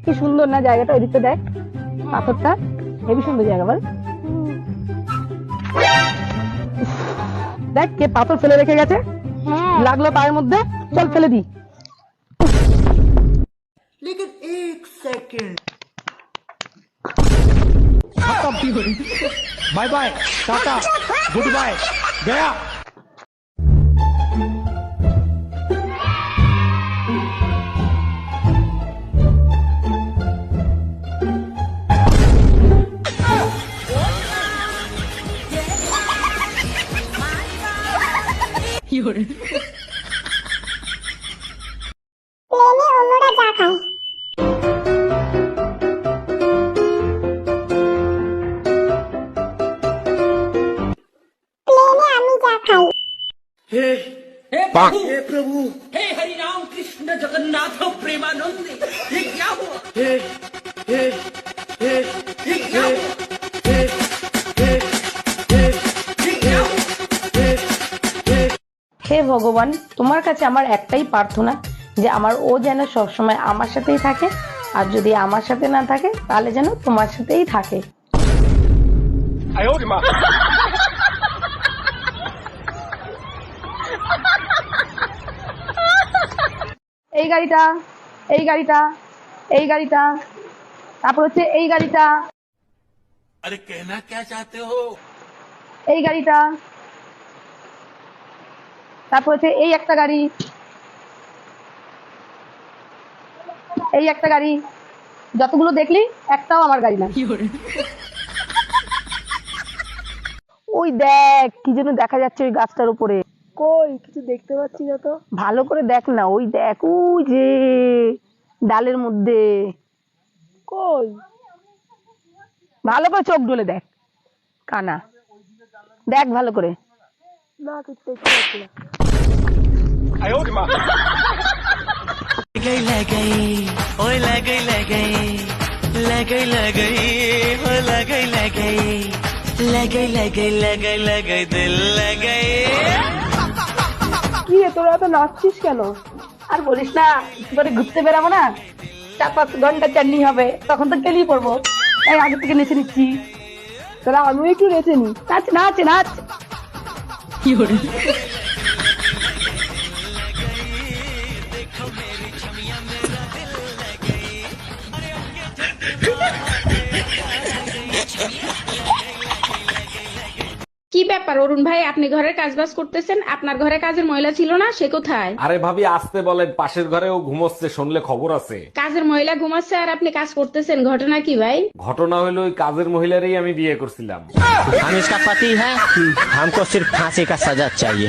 কি সুন্দর না জায়গাটা, ওইদিকটা দেখ, পাথরটা হেবি সুন্দর জায়গা বল। দেখ কে পাথর ফেলে রেখে গেছে, লাগলো পায়ের মধ্যে, চল ফেলে দি। लेकिन एक second bye bye tata goodbye गया। প্লেনে অন্যরা চা খায়, প্লেনে আমি চা খাই। हे प्रभु हे हरि राम कृष्ण जगन्नाथ प्रेमानंद ये क्या हुआ हे हे हे ये क्या हुआ हे हे हे ये क्या हुआ হে ভগবান, তোমার কাছে আমার একটাই প্রার্থনা যে আমার ও যেন সবসময় আমার সাথেই থাকে, আর যদি আমার সাথে না থাকে তাহলে যেন তোমার সাথেই থাকে। এই গাড়িটা, এই গাড়িটা, এই গাড়িটা, তারপর হচ্ছে এই গাড়িটা, अरे कहना क्या चाहते हो এই গাড়িটা, তারপর হচ্ছে এই একটা গাড়ি, এই একটা গাড়ি, যতগুলো দেখলি একটাও আমার গাড়ি না। ওই দেখ কি যেন দেখা যাচ্ছে ওই গাছটার উপরে। কই কিছু দেখতে পাচ্ছি না তো, ভালো করে দেখ না, ওই দেখ ওই যে ডালের মধ্যে। কই, ভালো করে চোখ ডলে দেখ, কানা দেখ ভালো করে। না কিছু দেখতে পাচ্ছি না। কি রে তোরা তো নাচছিস কেন? আর বলিস না, একটু করে ঘুরতে বেরাবো না, 4-5 ঘন্টা জার্নি হবে, তখন তো গেলেই পড়বো, তাই আগে থেকে নেচে নিচ্ছি। তোরা আমিও একটু নেচে নি, নাচ নাচ নাচ। কি ব্যাপার অরুণ ভাই, আপনি ঘরের কাজবাজ করতেছেন, আপনার ঘরে কাজের মহিলা ছিল না, সে কোথায়? আরে ভাবি আসতে বলেন, পাশের ঘরেও ঘুমোচ্ছে, শুনলে খবর আছে। কাজের মহিলা ঘুমাচ্ছে আর আপনি কাজ করতেছেন, ঘটনা কি ভাই? ঘটনা হলো ওই কাজের মহিলারই আমি বিয়ে করছিলাম। हम इसका पति है, हमको सिर्फ फांसी का सजा चाहिए।